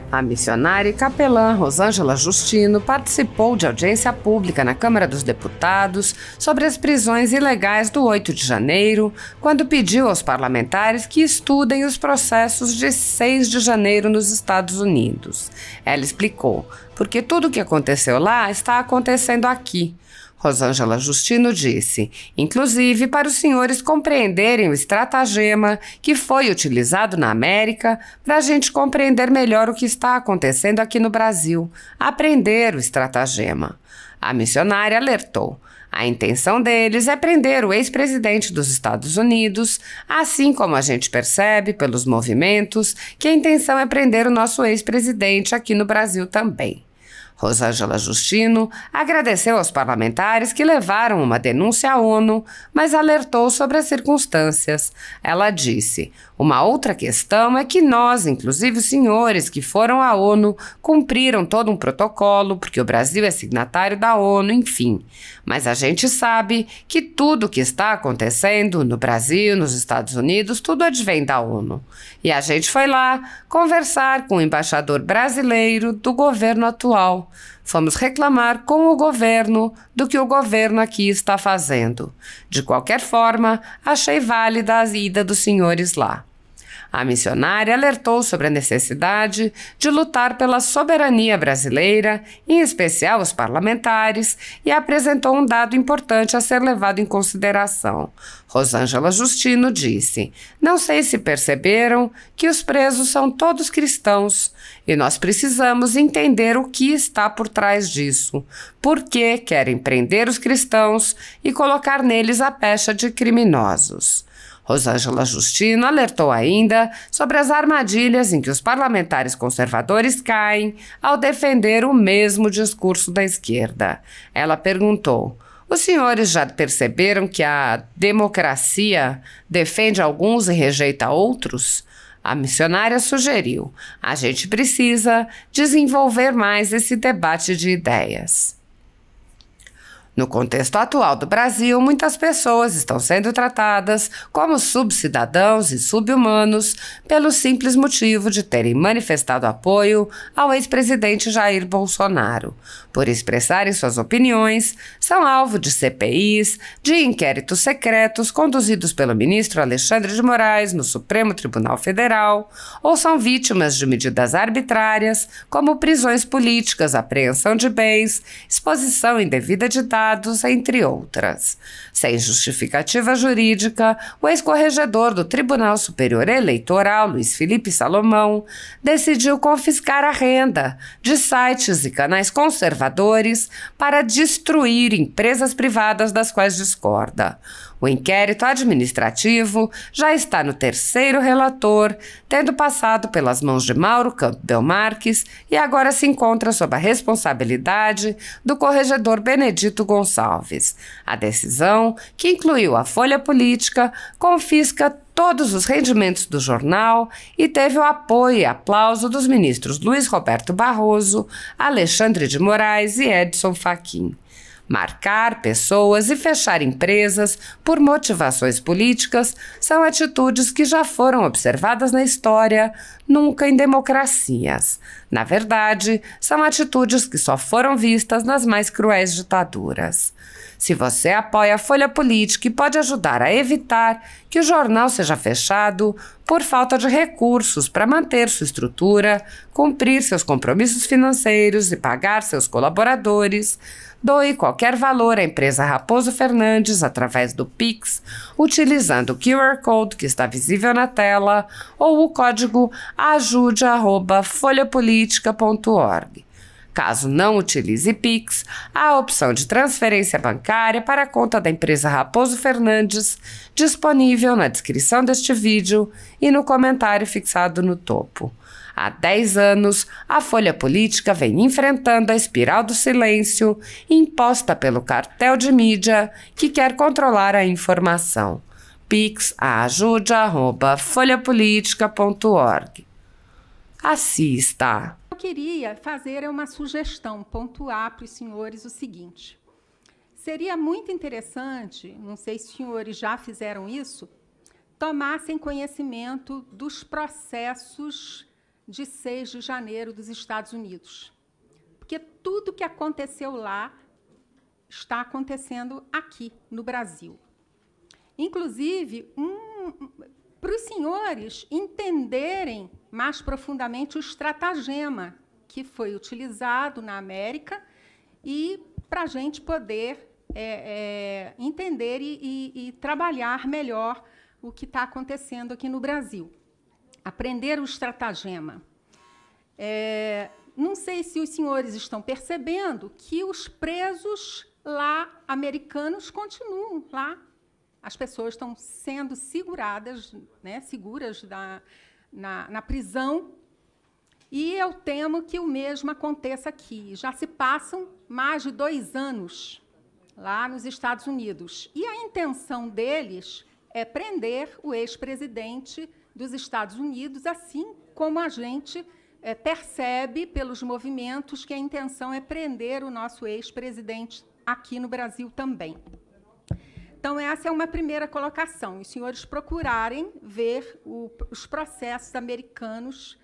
A missionária e capelã Rosângela Justino participou de audiência pública na Câmara dos Deputados sobre as prisões ilegais do 8 de janeiro, quando pediu aos parlamentares que estudem os processos de 6 de janeiro nos Estados Unidos. Ela explicou, porque tudo o que aconteceu lá está acontecendo aqui. Rosângela Justino disse, inclusive para os senhores compreenderem o estratagema que foi utilizado na América para a gente compreender melhor o que está acontecendo aqui no Brasil, aprender o estratagema. A missionária alertou. A intenção deles é prender o ex-presidente dos Estados Unidos, assim como a gente percebe pelos movimentos que a intenção é prender o nosso ex-presidente aqui no Brasil também. Rosângela Justino agradeceu aos parlamentares que levaram uma denúncia à ONU, mas alertou sobre as circunstâncias. Ela disse, uma outra questão é que nós, inclusive os senhores que foram à ONU, cumpriram todo um protocolo, porque o Brasil é signatário da ONU, enfim. Mas a gente sabe que tudo o que está acontecendo no Brasil, nos Estados Unidos, tudo advém da ONU. E a gente foi lá conversar com o embaixador brasileiro do governo atual. Fomos reclamar com o governo do que o governo aqui está fazendo. De qualquer forma, achei válida a ida dos senhores lá. A missionária alertou sobre a necessidade de lutar pela soberania brasileira, em especial os parlamentares, e apresentou um dado importante a ser levado em consideração. Rosângela Justino disse, não sei se perceberam que os presos são todos cristãos, e nós precisamos entender o que está por trás disso, por que querem prender os cristãos e colocar neles a pecha de criminosos. Rosângela Justino alertou ainda sobre as armadilhas em que os parlamentares conservadores caem ao defender o mesmo discurso da esquerda. Ela perguntou, os senhores já perceberam que a democracia defende alguns e rejeita outros? A missionária sugeriu, a gente precisa desenvolver mais esse debate de ideias. No contexto atual do Brasil, muitas pessoas estão sendo tratadas como subcidadãos e subhumanos pelo simples motivo de terem manifestado apoio ao ex-presidente Jair Bolsonaro. Por expressarem suas opiniões, são alvo de CPIs, de inquéritos secretos conduzidos pelo ministro Alexandre de Moraes no Supremo Tribunal Federal, ou são vítimas de medidas arbitrárias, como prisões políticas, apreensão de bens, exposição indevida de dados, entre outras. Sem justificativa jurídica, o ex-corregedor do Tribunal Superior Eleitoral, Luiz Felipe Salomão, decidiu confiscar a renda de sites e canais conservadores para destruir empresas privadas das quais discorda. O inquérito administrativo já está no terceiro relator, tendo passado pelas mãos de Mauro Campbell Marques e agora se encontra sob a responsabilidade do corregedor Benedito Gonçalves. A decisão, que incluiu a Folha Política, confisca todos os rendimentos do jornal e teve o apoio e aplauso dos ministros Luiz Roberto Barroso, Alexandre de Moraes e Edson Fachin. Marcar pessoas e fechar empresas por motivações políticas são atitudes que já foram observadas na história, nunca em democracias. Na verdade, são atitudes que só foram vistas nas mais cruéis ditaduras. Se você apoia a Folha Política e pode ajudar a evitar que o jornal seja fechado por falta de recursos para manter sua estrutura, cumprir seus compromissos financeiros e pagar seus colaboradores, doe qualquer valor à empresa Raposo Fernandes através do Pix, utilizando o QR Code que está visível na tela ou o código ajude@folhapolitica.org. Caso não utilize Pix, há a opção de transferência bancária para a conta da empresa Raposo Fernandes, disponível na descrição deste vídeo e no comentário fixado no topo. Há 10 anos, a Folha Política vem enfrentando a espiral do silêncio imposta pelo cartel de mídia que quer controlar a informação. Pix ajude@folhapolitica.org. Assim está. Eu queria fazer uma sugestão, pontuar para os senhores o seguinte. Seria muito interessante, não sei se os senhores já fizeram isso, tomassem conhecimento dos processos de 6 de janeiro dos Estados Unidos. Porque tudo que aconteceu lá está acontecendo aqui, no Brasil. Inclusive, para os senhores entenderem mais profundamente o estratagema que foi utilizado na América e para a gente poder entender e trabalhar melhor o que está acontecendo aqui no Brasil. Aprender o estratagema. Não sei se os senhores estão percebendo que os presos lá, americanos, continuam lá. As pessoas estão sendo seguradas, né, seguras na prisão, e eu temo que o mesmo aconteça aqui. Já se passam mais de 2 anos lá nos Estados Unidos, e a intenção deles é prender o ex-presidente dos Estados Unidos, assim como a gente percebe pelos movimentos que a intenção é prender o nosso ex-presidente aqui no Brasil também. Então, essa é uma primeira colocação. Os senhores procurarem ver os processos americanos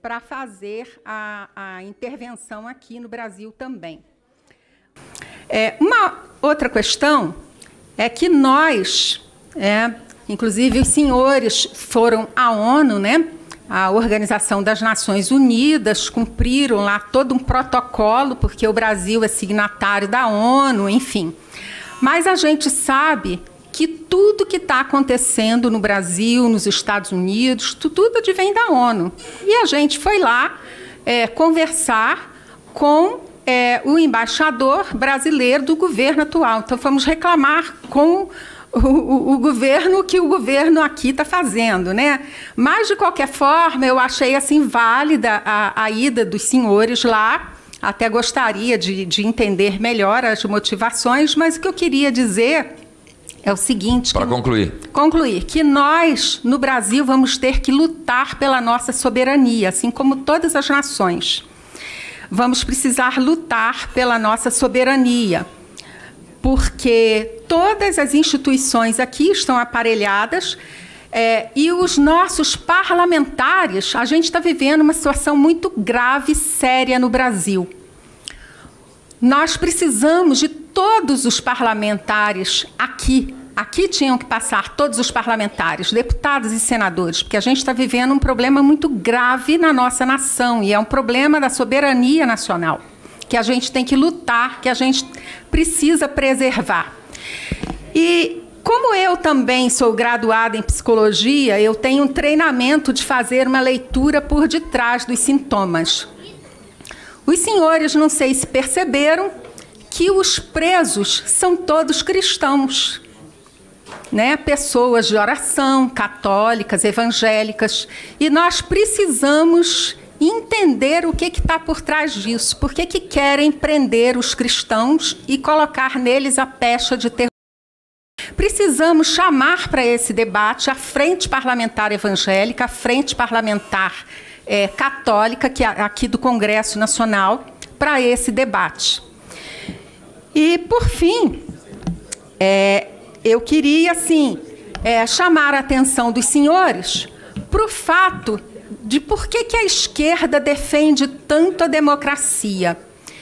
para fazer a intervenção aqui no Brasil também. Uma outra questão é que nós, inclusive os senhores foram à ONU, né, a Organização das Nações Unidas, cumpriram lá todo um protocolo, porque o Brasil é signatário da ONU, enfim. Mas a gente sabe que tudo que está acontecendo no Brasil, nos Estados Unidos, tudo advém da ONU. E a gente foi lá conversar com o embaixador brasileiro do governo atual. Então, fomos reclamar com o governo o que o governo aqui está fazendo, né? Mas, de qualquer forma, eu achei assim válida a ida dos senhores lá. Até gostaria de entender melhor as motivações, mas o que eu queria dizer é o seguinte... Para concluir, que nós, no Brasil, vamos ter que lutar pela nossa soberania, assim como todas as nações. Vamos precisar lutar pela nossa soberania, porque todas as instituições aqui estão aparelhadas e os nossos parlamentares, a gente está vivendo uma situação muito grave, séria no Brasil. Nós precisamos de todos os parlamentares aqui. Aqui tinham que passar todos os parlamentares, deputados e senadores, porque a gente está vivendo um problema muito grave na nossa nação, e é um problema da soberania nacional, que a gente tem que lutar, que a gente precisa preservar. E como eu também sou graduada em psicologia, eu tenho um treinamento de fazer uma leitura por detrás dos sintomas. Os senhores, não sei se perceberam, que os presos são todos cristãos, né? Pessoas de oração, católicas, evangélicas, e nós precisamos entender o que está por trás disso, por que querem prender os cristãos e colocar neles a pecha de terror. Precisamos chamar para esse debate a Frente Parlamentar Evangélica, a Frente Parlamentar Católica, que é aqui do Congresso Nacional, para esse debate. E, por fim, eu queria, assim, chamar a atenção dos senhores para o fato de por que a esquerda defende tanto a democracia.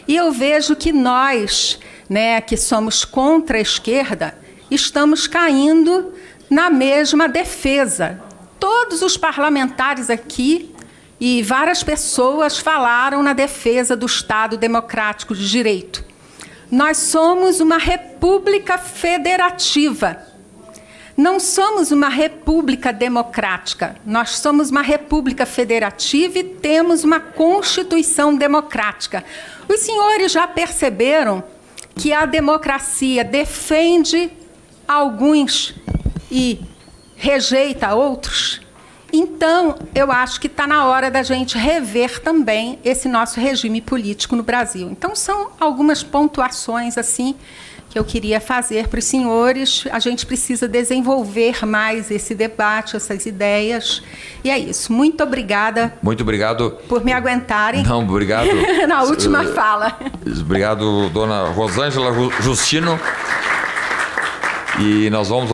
E eu vejo que nós, né, que somos contra a esquerda, estamos caindo na mesma defesa. Todos os parlamentares aqui e várias pessoas falaram na defesa do Estado Democrático de Direito. Nós somos uma república federativa. Não somos uma república democrática. Nós somos uma república federativa e temos uma Constituição democrática. Os senhores já perceberam que a democracia defende alguns e rejeita outros? Então, eu acho que está na hora da gente rever também esse nosso regime político no Brasil. Então, são algumas pontuações assim que eu queria fazer para os senhores. A gente precisa desenvolver mais esse debate, essas ideias. E é isso. Muito obrigada. Muito obrigado. Por me aguentarem. Não, obrigado. Na última fala. Obrigado, dona Rosângela Justino. E nós vamos